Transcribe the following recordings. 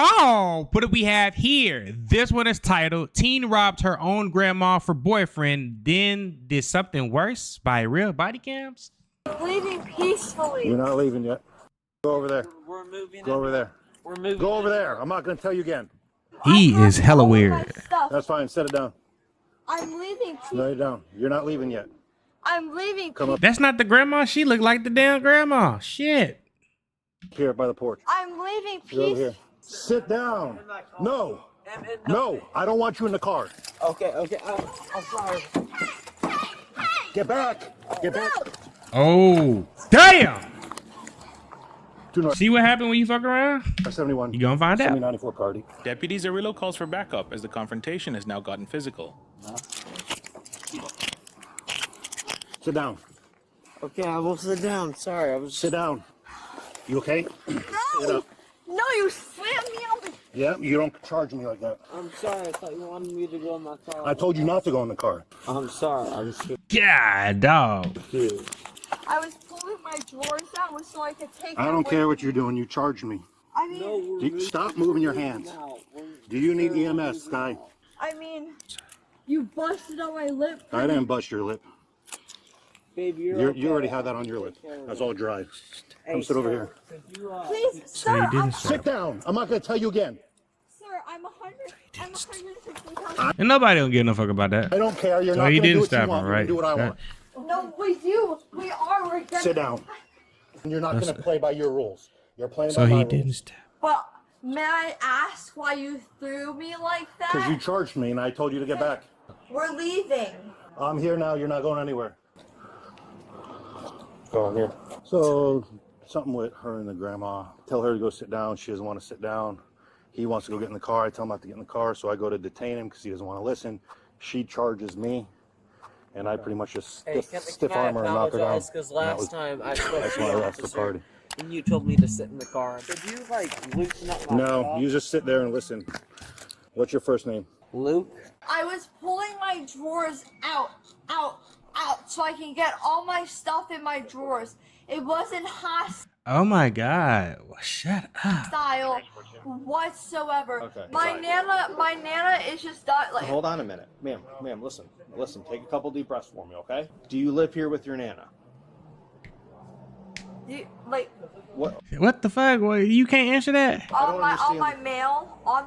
Oh, what do we have here? This one is titled Teen Robbed Her Own Grandma for Boyfriend, Then Did Something Worse by Real Body Cams. Leaving peacefully. You're not leaving yet. Go over there. We're moving. Go over there. We're moving. Go over there. I'm not going to tell you again. He is hella weird. That's fine. Set it down. I'm leaving. Lay it down. You're not leaving yet. I'm leaving. Come up That's not the grandma. She looked like the damn grandma. Shit. here by the porch. I'm leaving You're over peace. here. Sit down. No. No. I don't want you in the car. Okay. I'm sorry. Get back. Get back. Oh, damn. Do not. See what happened when you fuck around? 71. You gonna find out. 7094 party. Deputy Zerillo calls for backup as the confrontation has now gotten physical. Sit down. Okay, I will sit down. Sorry, I was. Sit down. You okay? No! No, you slammed me on the... Yeah, you don't charge me like that. I'm sorry. I thought you wanted me to go in my car. I told you not to go in the car. I'm sorry. I was. God, dog. Dude. I was pulling my drawers out so I could take I don't care what you're doing. You charged me. I mean, Stop moving your hands. Do you need EMS, Sky? You busted on my lip. I didn't bust your lip. Baby, You already had that on your lip. That's all dry. Come sit over here. Please, So you sir, didn't Sit down. I'm not going to tell you again. sir, I'm 150 pounds. And nobody don't give no fuck about that. I don't care. You're So not he going to do didn't what you stop want. her, You're right? going to do what I want. No, we do. We are. We're gonna... Sit down. You're not going to play by your rules. You're playing So by my he rules. didn't stop. But may I ask why you threw me like that? Because you charged me and I told you to get back. We're leaving. I'm here now. You're not going anywhere. Go on here. So, something with her and the grandma. Tell her to go sit down. She doesn't want to sit down. He wants to go get in the car. I tell him not to get in the car. So I go to detain him because he doesn't want to listen. She charges me. And I pretty much just stiff arm her and knock her down. Because last time I spoke That's to why I the left the officer, party. and you told me to sit in the car. Did you like loosen up my No, jaw? you just sit there and listen. What's your first name? Luke? I was pulling my drawers out, so I can get all my stuff in my drawers. It wasn't hostile Oh my God. Well, shut up. whatsoever. Okay. My nana is just not like. Hold on a minute. Ma'am, listen. Take a couple deep breaths for me, okay? Do you live here with your Nana? Like What? What the fuck? Well, you can't answer that? on understand.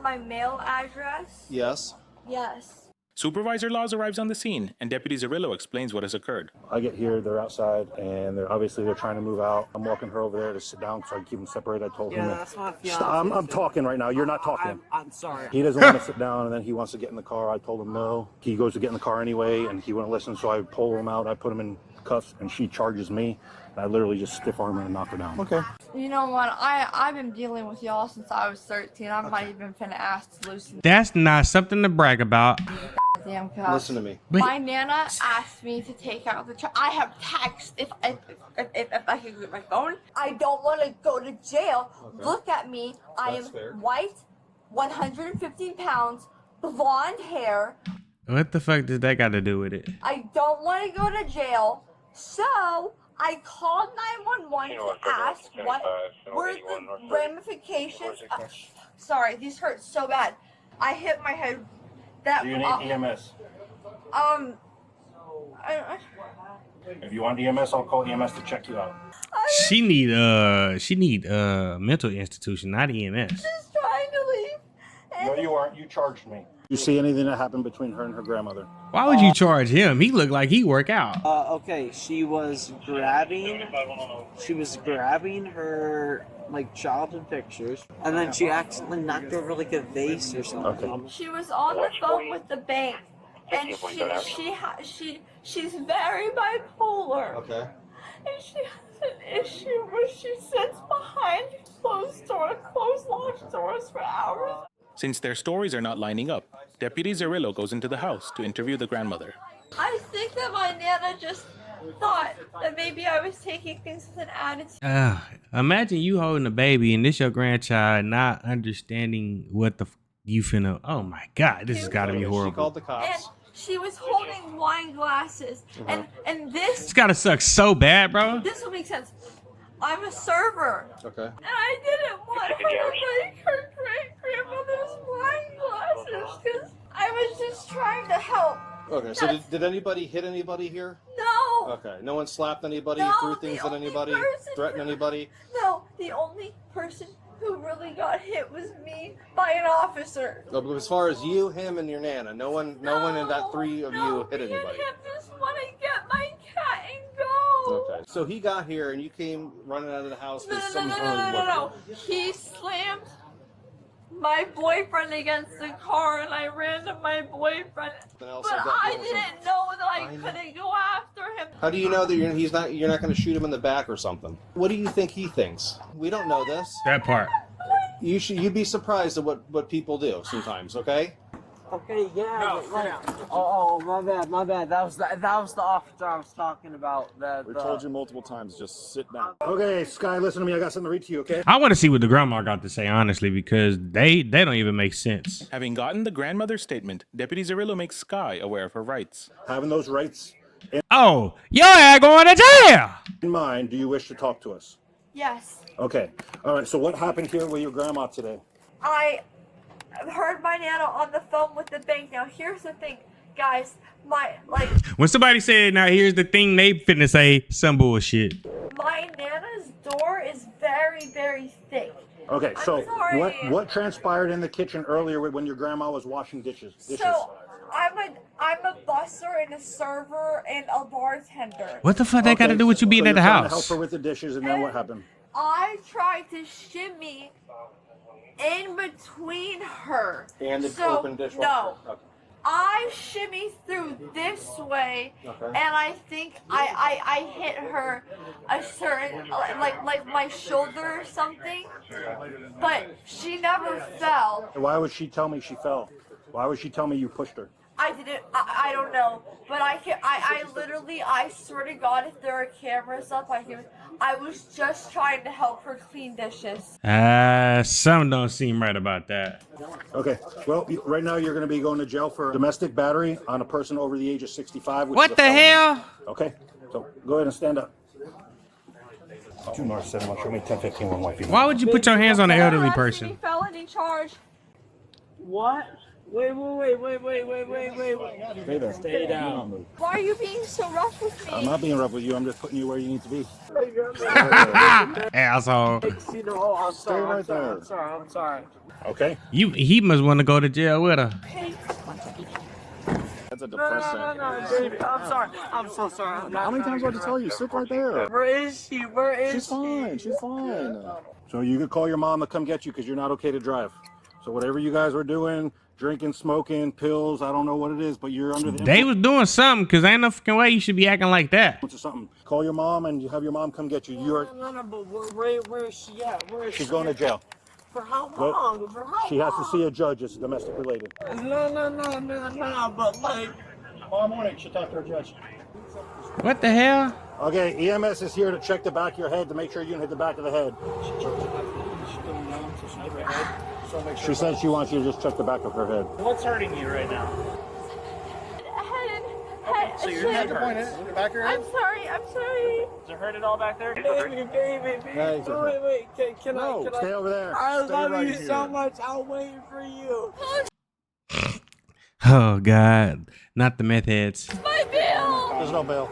my mail address. Yes. Yes. Supervisor Laws arrives on the scene, and Deputy Zerillo explains what has occurred. I get here, they're outside, and they're trying to move out. I'm walking her over there to sit down so I can keep them separated. I told him that. That's my fiance. Stop, I'm talking right now. You're not talking. I'm sorry. He doesn't want to sit down, and then he wants to get in the car. I told him no. He goes to get in the car anyway, and he wouldn't listen, so I pull him out. I put him in cuffs, and she charges me. And I literally just stiff arm her and knock her down. Okay. You know what? I've been dealing with y'all since I was 13. I'm not even finna ask to loosen That's not something to brag about. damn cuffs. Listen to me. My nana asked me to take out the I have text if I can get my phone. I don't want to go to jail. Okay. Look at me. I am That's fair. white, 115 pounds, blonde hair. What the fuck does that got to do with it? I don't want to go to jail. So I called 911 to ask what were the ramifications. Sorry, these hurt so bad. I hit my head. That Do you need EMS? If you want EMS, I'll call EMS to check you out. She need mental institution, not EMS. Just trying to leave. No, you aren't. You charged me. You see anything that happened between her and her grandmother? Why would you charge him? He looked like he work out. Okay, she was grabbing her like childhood pictures, and then she accidentally knocked over like a vase or something. Okay. She was on the phone with the bank, and she's very bipolar. Okay. And she has an issue where she sits behind closed locked doors for hours. Since their stories are not lining up, Deputy Zerillo goes into the house to interview the grandmother. I think that my nana just thought that maybe I was taking things with an attitude. Imagine you holding a baby and this your grandchild not understanding what the you finna. Oh my God, this has got to be horrible. She called the And cops. she was holding wine glasses, and this It's gotta suck so bad, bro. this will make sense. I'm a server, Okay. and I didn't want her to break her Okay, so did anybody hit anybody here? No. Okay, no one slapped anybody, No, threw things the at only anybody, person threatened anybody? No, the only person who really got hit was me by an officer. No, but as far as you, him, and your Nana, no one in that three of you hit me anybody. and him just want to get my cat and go. Okay, so he got here and you came running out of the house No, because no, no, something's no, wrong no, with no, your no, boyfriend. no. He slammed my boyfriend against the car and I ran to my boyfriend. But I didn't know that I couldn't go after him. How do you know that you're not going to shoot him in the back or something? What do you think he thinks? We don't know this. That part. You'd be surprised at what people do sometimes, okay? Okay, yeah. Oh, my bad. That was the officer I was talking about. We told you multiple times, just sit down. Okay, Sky, listen to me. I got something to read to you, okay? I want to see what the grandma got to say, honestly, because they don't even make sense. Having gotten the grandmother's statement, Deputy Zerillo makes Sky aware of her rights. Having those rights Oh, your ass going to jail. in mind, do you wish to talk to us? Yes. Okay. All right, so what happened here with your grandma today? I heard my Nana on the phone with the bank. Now, here's the thing, guys. When somebody said, now here's the thing, they finna say some bullshit. My Nana's door is very, very thick. Okay, I'm so sorry. what transpired in the kitchen earlier when your grandma was washing dishes? So, I'm a busser and a server and a bartender. What the fuck that got to do with you being so at the you're trying to house? help her with the dishes, and then what happened? I tried to shimmy in between her. And the so, open dishwasher. No. Okay. I shimmy through this way, and I think I hit her a certain, like my shoulder or something, but she never fell. Why would she tell me she fell? Why would she tell me you pushed her? I didn't, I don't know, but I literally, I swear to God, if there are cameras up, I was just trying to help her clean dishes. Something don't seem right about that. Okay, well, right now you're going to be going to jail for domestic battery on a person over the age of 65. Which What is a the felony. hell? Okay, so go ahead and stand up. 2 North 7, show me 1015 1 white feet. Why would you put your hands on an elderly Arrest me, person? felony charge. What? Wait. Stay there. Stay down. Why are you being so rough with me? I'm not being rough with you. I'm just putting you where you need to be. Asshole. You know, I'm sorry. right there. I'm sorry. Okay. He must want to go to jail with her. That's a depressing. No, baby. I'm sorry. I'm so sorry. How many times do I have to tell you? Sit right there. Where is she? She's fine. She's fine. So you could call your mom to come get you because you're not okay to drive. So whatever you guys were doing, drinking, smoking, pills, I don't know what it is, but you're under the They was doing something, because ain't no fucking way you should be acting like that. influence of something. Call your mom and you have your mom come get you. You're No, but where is she at? Where is she's she going to at? jail. For how Go- long? For how She has to long? see a judge. It's domestic related. No, but like. Tomorrow morning, she'll talk to her judge. What the hell? Okay, EMS is here to check the back of your head to make sure you didn't hit the back of the head. She said she wants you to just check the back of her head. What's hurting you right now? Head. So your head hurts. In the back of your head? I'm sorry. Does it hurt at all back there? Baby. Hey, Wait. Can No, I? stay over there. I Stay love right you here. so much. I'll wait for you. Oh, God. Not the meth heads. My bill. There's no bail.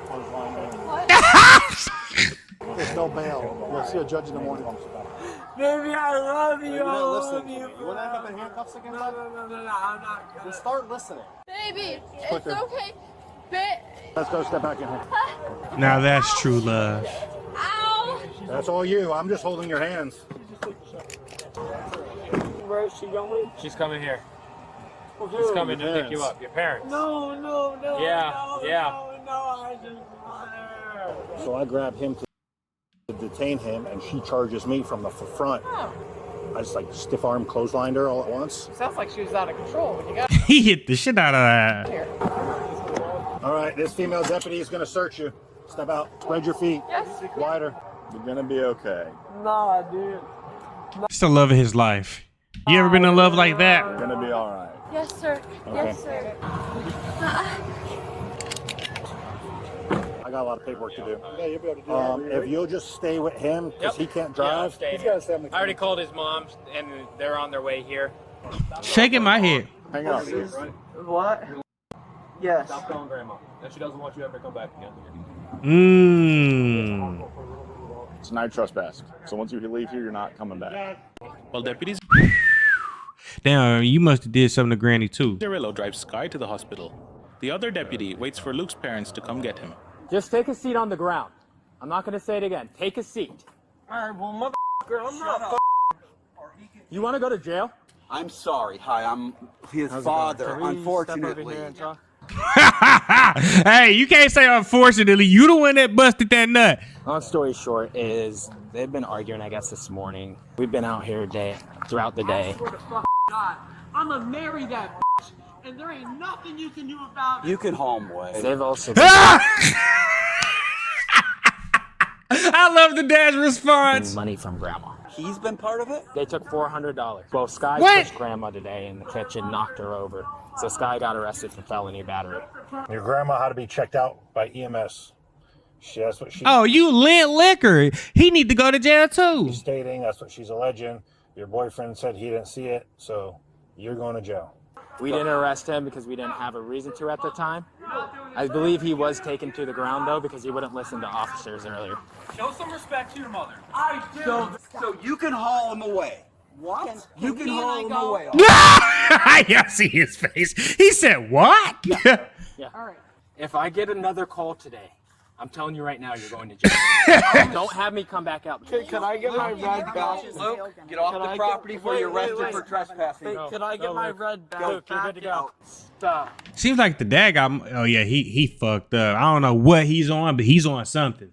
There's no bail. You'll see a judge in the morning. Baby, I love you. You're I not love listening. you. You want to end up in handcuffs again? No, I'm not gonna. Just start listening. Baby, it's quicker. okay. Let's go step back in here. Now that's true love. Ow. That's all you. I'm just holding your hands. Where is she going? She's coming here. Who? She's coming to pick parents. you up. Your parents. No. Yeah, no, yeah. No, I just want her. So I grab him to detain him, and she charges me from the front. I just like stiff arm clotheslined her all at once. Sounds like she was out of control when you got He hit the shit out of that. here. All right, this female deputy is going to search you. Step out. Spread your feet. Yes. Wider. You're gonna be okay. Nah, dude. It's the love of his life. You ever been in love like that? You're gonna be all right. Yes, sir. Yes, sir. I got a lot of paperwork to do. Yeah, you'll be able to do that. If you'll just stay with him, because he can't Yeah, I'm drive. staying He's here. got to stay on the I already called his mom, and they're on their way here. Shaking my head. Hang up. What? Yes. Stop calling grandma. And she doesn't want you ever to come back again. It's a night trespass. So once you leave here, you're not coming back. While deputies Damn, you must have did something to Granny too. Cirillo drives Sky to the hospital. The other deputy waits for Luke's parents to come get him. Just take a seat on the ground. I'm not going to say it again. Take a seat. Alright, well, motherfucker, I'm not. You want to go to jail? I'm sorry. Hi, I'm his father. Unfortunately. Hey, you can't say unfortunately. You the one that busted that nut. Long story short is they've been arguing, I guess, this morning. We've been out here throughout the day. I'm gonna marry that bitch, and there ain't nothing you can do about it. You can home away. They've also I love the dad's response. money from grandma. He's been part of it? They took $400. Well, Sky What? pushed grandma today in the kitchen, knocked her over. So Sky got arrested for felony battery. Your grandma had to be checked out by EMS. That's what she's Oh, you lent liquor. He need to go to jail too. stating. That's what she's alleging. Your boyfriend said he didn't see it, so you're going to jail. We didn't arrest him because we didn't have a reason to at the time. I believe he was taken to the ground, though, because he wouldn't listen to officers earlier. Show some respect to your mother. So you can haul him away. What? You can haul him away. I see his face. He said, what? Yeah. All right. If I get another call today, I'm telling you right now, you're going to jail. Don't have me come back out. Can I get my red belt? Luke, get off the property before you're arrested for trespassing. Can I get my red belt? Luke, you're good to go. Stop. Seems like the dad got, oh yeah, he fucked up. I don't know what he's on, but he's on something.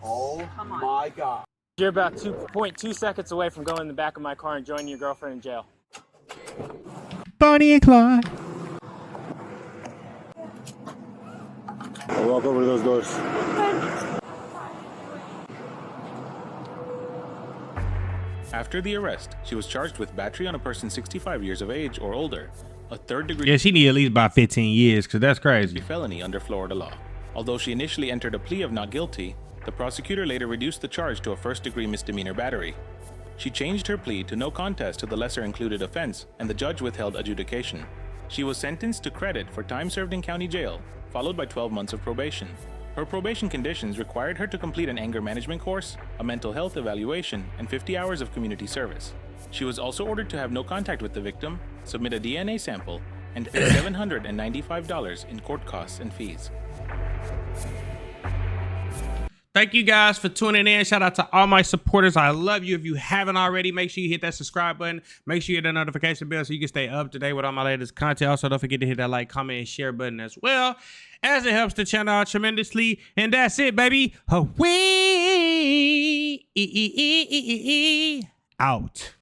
Oh my God. You're about 2.2 seconds away from going in the back of my car and joining your girlfriend in jail. Bonnie and Clyde. I'll walk over to those doors. After the arrest, she was charged with battery on a person 65 years of age or older, a third-degree Yeah, she need at least about 15 years, because that's crazy. felony under Florida law. Although she initially entered a plea of not guilty, the prosecutor later reduced the charge to a first-degree misdemeanor battery. She changed her plea to no contest to the lesser-included offense, and the judge withheld adjudication. She was sentenced to credit for time served in county jail, followed by 12 months of probation. Her probation conditions required her to complete an anger management course, a mental health evaluation, and 50 hours of community service. She was also ordered to have no contact with the victim, submit a DNA sample, and pay $795 in court costs and fees. Thank you guys for tuning in. Shout out to all my supporters. I love you. If you haven't already, make sure you hit that subscribe button. Make sure you hit the notification bell so you can stay up to date with all my latest content. Also, don't forget to hit that like, comment, and share button as well, as it helps the channel out tremendously. And that's it, baby. Away. Out.